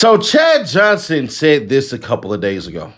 So Chad Johnson said this a couple of days ago.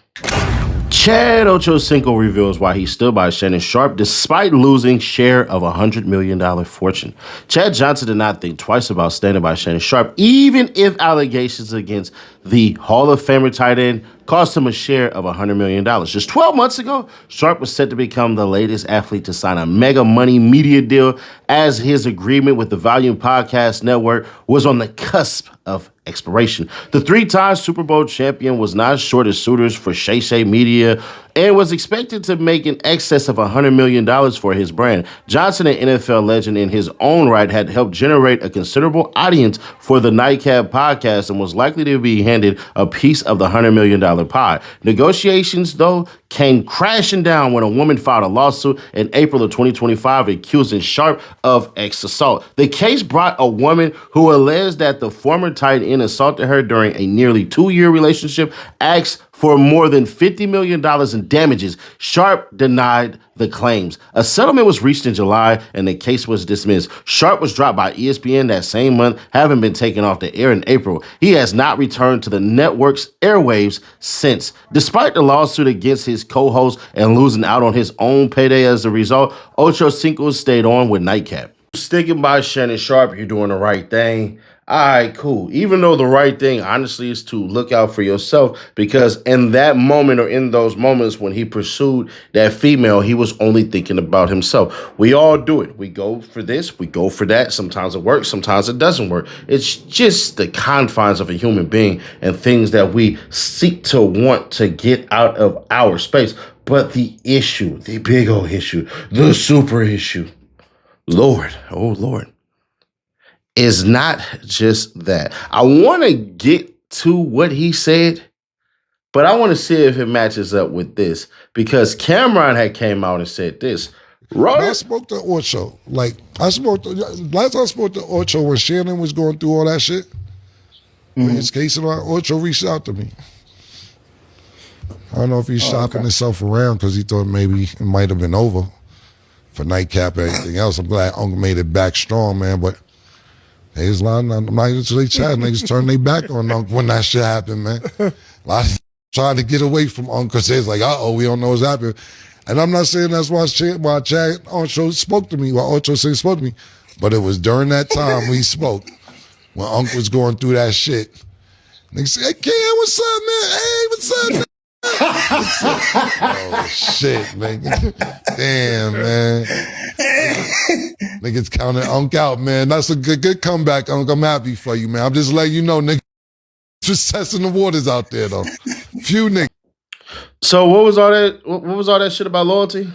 Chad Ochocinco reveals why he stood by Shannon Sharpe despite losing share of a $100 million fortune. Chad Johnson did not think twice about standing by Shannon Sharpe, even if allegations against the Hall of Famer tight end cost him a share of $100 million. Just 12 months ago, Sharpe was set to become the latest athlete to sign a mega money media deal as his agreement with the Volume Podcast Network was on the cusp of expiration. The three-time Super Bowl champion was not short of suitors for Shay Shay Media and was expected to make in excess of $100 million for his brand. Johnson, an NFL legend in his own right, had helped generate a considerable audience for the Nightcap podcast and was likely to be handed a piece of the $100 million pie. Negotiations, though, came crashing down when a woman filed a lawsuit in April of 2025 accusing Sharpe of assault. The case brought a woman who alleged that the former tight end assaulted her during a nearly 2-year relationship, asked for more than $50 million in damages. Sharpe denied the claims. A settlement was reached in July and the case was dismissed. Sharpe was dropped by ESPN that same month, having been taken off the air in April. He has not returned to the network's airwaves since. Despite the lawsuit against his co-host and losing out on his own payday as a result, Ochocinco stayed on with Nightcap. Sticking by Shannon Sharpe, you're doing the right thing. All right, cool. Even though the right thing, honestly, is to look out for yourself, because in that moment or in those moments when he pursued that female, he was only thinking about himself. We all do it. We go for this, we go for that. Sometimes it works, sometimes it doesn't work. It's just the confines of a human being and things that we seek to want to get out of our space. But the issue, the big old issue, the super issue, Lord, oh Lord, is not just that. I want to get to what he said, but I want to see if it matches up with this, because Camron had came out and said this. Right? I spoke to Ocho. Last I spoke to Ocho when Shannon was going through all that shit. When his case and all, Ocho reached out to me. I don't know if he's shopping himself around because he thought maybe it might have been over for Nightcap or anything else. I'm glad Uncle made it back strong, man, but they was lying. I'm not even they chat. Niggas turned their back on Uncle when that shit happened, man. A lot of trying to get away from Uncle because it's like, we don't know what's happening. And I'm not saying that's why Chad Ocho spoke to me, why Ocho said spoke to me, but it was during that time we spoke when Uncle was going through that shit. Niggas say, hey, Ken, what's up, man? Hey, what's up, man? Oh, shit, man. Damn, man. Niggas counting Unc out, man. That's a good comeback, Unc. I'm happy for you, man. I'm just letting you know, nigga. Just testing the waters out there, though. Few niggas. So what was all that? What was all that shit about loyalty?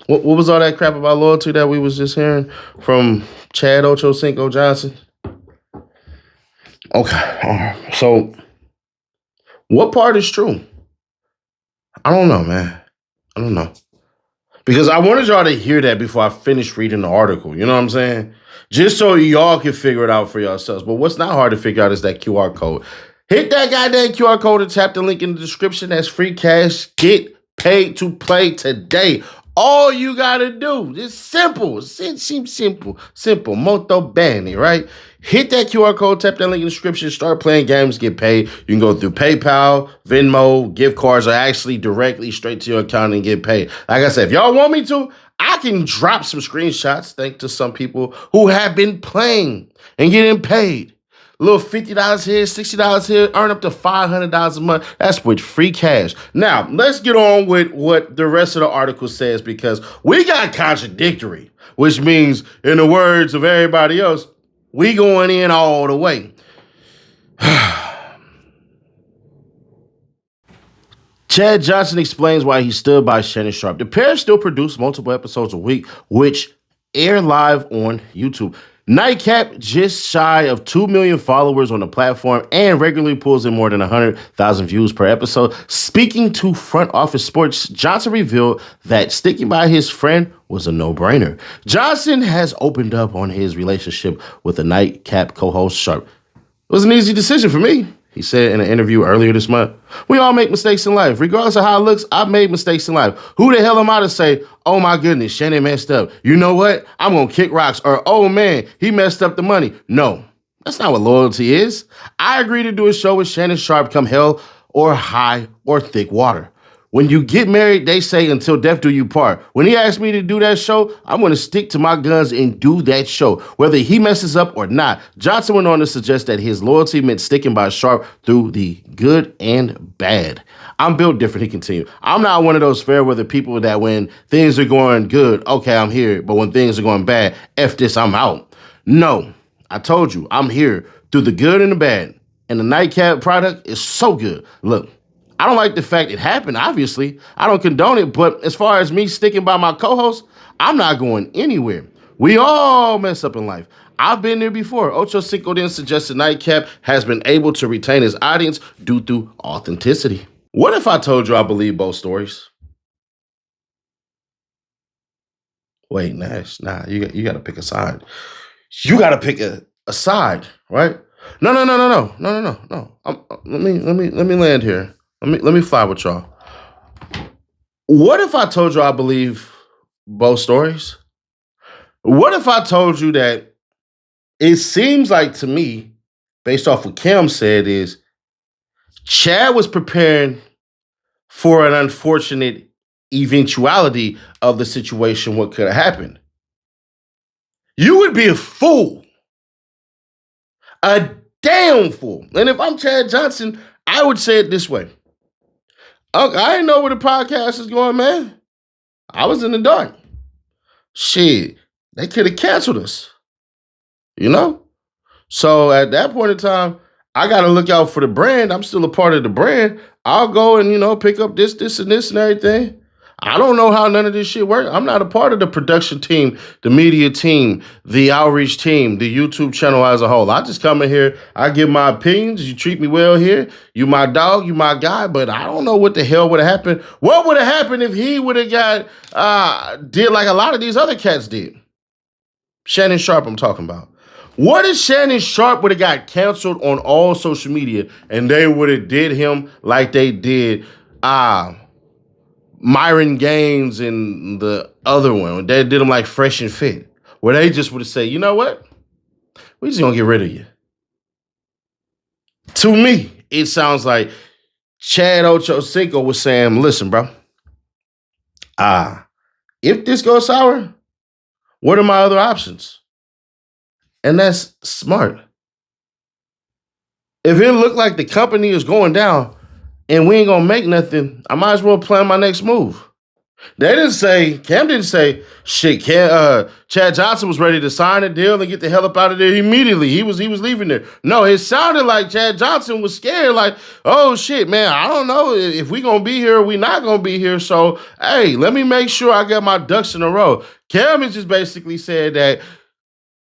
What was all that crap about loyalty that we was just hearing from Chad Ochocinco Johnson? Okay, all right. So what part is true? I don't know, man. I don't know. Because I wanted y'all to hear that before I finish reading the article. You know what I'm saying? Just so y'all can figure it out for yourselves. But what's not hard to figure out is that QR code. Hit that goddamn QR code and tap the link in the description. That's free cash. Get paid to play today. All you gotta do, it's simple. It seems simple. Molto bene, right? Hit that QR code, tap that link in the description, start playing games, get paid. You can go through PayPal, Venmo, gift cards, or actually directly straight to your account and get paid. Like I said, if y'all want me to, I can drop some screenshots thanks to some people who have been playing and getting paid. A little $50 here, $60 here, earn up to $500 a month. That's with free cash. Now, let's get on with what the rest of the article says, because we got contradictory, which means, in the words of everybody else, we going in all the way. Chad Johnson explains why he stood by Shannon Sharpe. The pair still produce multiple episodes a week, which air live on YouTube. Nightcap, just shy of 2 million followers on the platform and regularly pulls in more than 100,000 views per episode. Speaking to Front Office Sports, Johnson revealed that sticking by his friend was a no-brainer. Johnson has opened up on his relationship with the Nightcap co-host Sharpe. It was an easy decision for me. He said in an interview earlier this month, we all make mistakes in life. Regardless of how it looks, I've made mistakes in life. Who the hell am I to say, oh my goodness, Shannon messed up. You know what? I'm going to kick rocks. Or, oh man, he messed up the money. No, that's not what loyalty is. I agree to do a show with Shannon Sharpe come hell or high or thick water. When you get married, they say until death do you part. When he asked me to do that show, I'm going to stick to my guns and do that show, whether he messes up or not. Johnson went on to suggest that his loyalty meant sticking by Sharpe through the good and bad. I'm built different, he continued. I'm not one of those fair weather people that when things are going good, okay, I'm here. But when things are going bad, F this, I'm out. No, I told you, I'm here through the good and the bad. And the Nightcap product is so good. Look, I don't like the fact it happened, obviously. I don't condone it, but as far as me sticking by my co-host, I'm not going anywhere. We all mess up in life. I've been there before. Ochocinco then suggested Nightcap has been able to retain his audience due to authenticity. What if I told you I believe both stories? Wait, Nash, you got to pick a side. You got to pick a side, right? No. Let me land here. Let me fly with y'all. What if I told you I believe both stories? What if I told you that it seems like to me, based off what Cam said, is Chad was preparing for an unfortunate eventuality of the situation, what could have happened? You would be a fool. A damn fool. And if I'm Chad Johnson, I would say it this way. I didn't know where the podcast is going, man. I was in the dark. Shit, they could have canceled us. You know? So at that point in time, I got to look out for the brand. I'm still a part of the brand. I'll go and, pick up this, and this, and everything. I don't know how none of this shit works. I'm not a part of the production team, the media team, the outreach team, the YouTube channel as a whole. I just come in here, I give my opinions. You treat me well here. You my dog, you my guy, but I don't know what the hell would have happened. What would have happened if he would have did like a lot of these other cats did? Shannon Sharpe I'm talking about. What if Shannon Sharpe would have got canceled on all social media and they would have did him like they did Myron Gaines and the other one? They did him like Fresh and Fit, where they just would have said, you know what? We just gonna get rid of you. To me, it sounds like Chad Ochocinco was saying, listen, bro, if this goes sour, what are my other options? And that's smart. If it looked like the company is going down and we ain't gonna make nothing, I might as well plan my next move. Cam didn't say, shit, Chad Johnson was ready to sign a deal and get the hell up out of there immediately. He was leaving there. No, it sounded like Chad Johnson was scared, like, oh shit, man, I don't know if we gonna be here or we not gonna be here. So, hey, let me make sure I get my ducks in a row. Cam has just basically said that,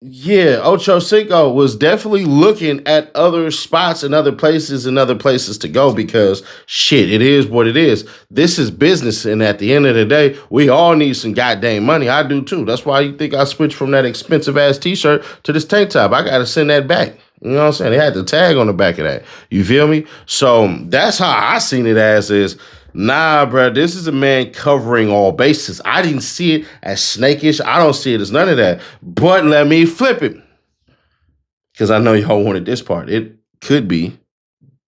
yeah, Ochocinco was definitely looking at other spots and other places to go because, shit, it is what it is. This is business, and at the end of the day, we all need some goddamn money. I do, too. That's why you think I switched from that expensive-ass T-shirt to this tank top. I got to send that back. You know what I'm saying? They had the tag on the back of that. You feel me? So that's how I seen it as is, nah, bro, this is a man covering all bases. I didn't see it as snakish. I don't see it as none of that. But let me flip it. Because I know y'all wanted this part. It could be,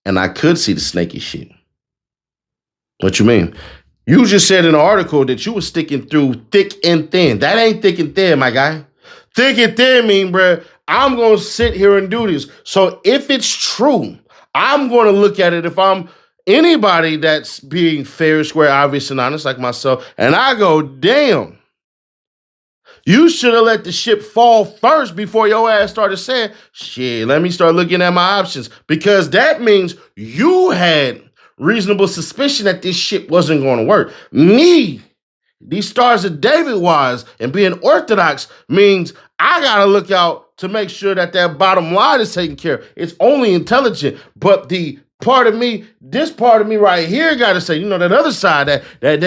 and I could see the snaky shit. What you mean? You just said in an article that you were sticking through thick and thin. That ain't thick and thin, my guy. Thick and thin mean, bro, I'm going to sit here and do this. So if it's true, I'm going to look at it if I'm anybody that's being fair, square, obvious, and honest like myself, and I go, damn, you should have let the ship fall first before your ass started saying, shit, let me start looking at my options, because that means you had reasonable suspicion that this shit wasn't going to work. Me, these Stars of David wise and being orthodox means I got to look out to make sure that bottom line is taken care of. It's only intelligent, but the part of me, this part of me right here got to say, that other side, that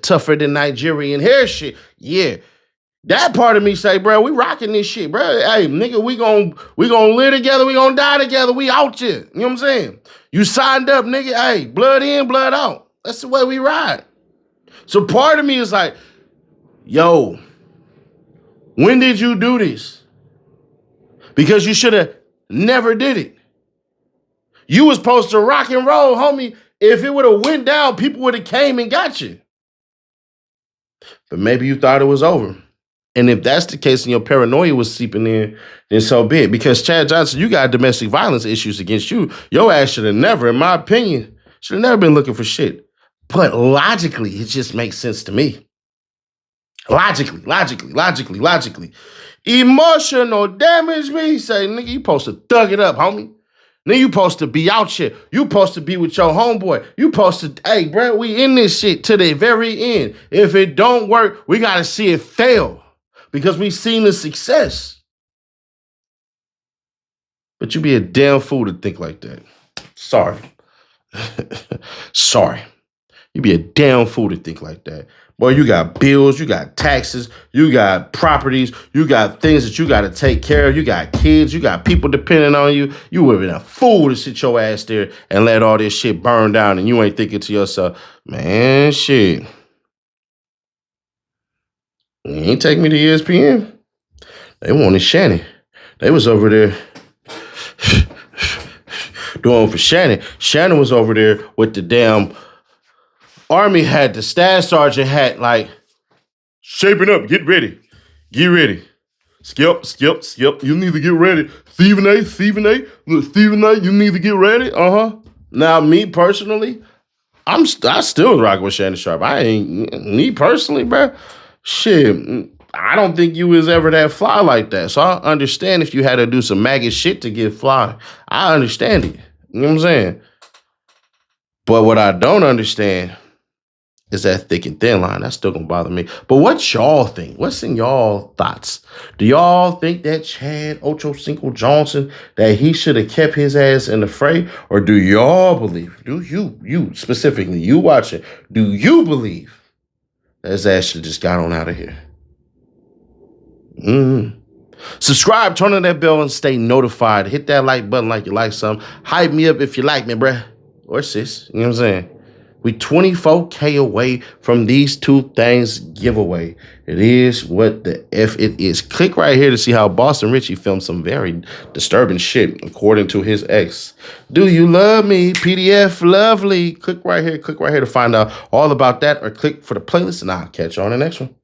tougher than Nigerian hair shit. Yeah, That part of me say, bro, we rocking this shit, bro. Hey, nigga, we gon' live together, we gonna die together, we out here. You know what I'm saying? You signed up, nigga. Hey, blood in, blood out. That's the way we ride. So part of me is like, yo, when did you do this? Because you should have never did it. You was supposed to rock and roll, homie. If it would have went down, people would have came and got you. But maybe you thought it was over. And if that's the case and your paranoia was seeping in, then so be it. Because Chad Johnson, you got domestic violence issues against you. Your ass should have never, in my opinion, should have never been looking for shit. But logically, it just makes sense to me. Logically. Emotional damage me. Say, nigga, you supposed to thug it up, homie. Nigga, you supposed to be out here. You supposed to be with your homeboy. You supposed to, hey, bro, we in this shit to the very end. If it don't work, we got to see it fail. Because we seen the success. But you be a damn fool to think like that. Sorry. Sorry. You be a damn fool to think like that. Boy, you got bills, you got taxes, you got properties, you got things that you got to take care of, you got kids, you got people depending on you. You would have been a fool to sit your ass there and let all this shit burn down and you ain't thinking to yourself, man, shit. You ain't take me to ESPN. They wanted Shannon. They was over there doing for Shannon. Shannon was over there with the damn Army hat, the staff sergeant hat, like, shaping up, get ready. Get ready. Skip. You need to get ready. Stephen A. Look, Stephen A., you need to get ready. Now, me personally, I still rock with Shannon Sharpe. Me personally, bro, shit, I don't think you was ever that fly like that. So I understand if you had to do some maggot shit to get fly. I understand it. You know what I'm saying? But what I don't understand is that thick and thin line. That's still gonna bother me. But what y'all think? What's in y'all thoughts? Do y'all think that Chad Ochocinco Johnson, that he should have kept his ass in the fray? Or do y'all believe, do you specifically, you watching, do you believe that his ass should have just got on out of here? Subscribe, turn on that bell, and stay notified. Hit that like button like you like something. Hype me up if you like me, bruh. Or sis. You know what I'm saying? We 24K away from these two things giveaway. It is what the F it is. Click right here to see how Boston Richie filmed some very disturbing shit, according to his ex. Do you love me? PDF lovely. Click right here to find out all about that, or click for the playlist, and I'll catch you on the next one.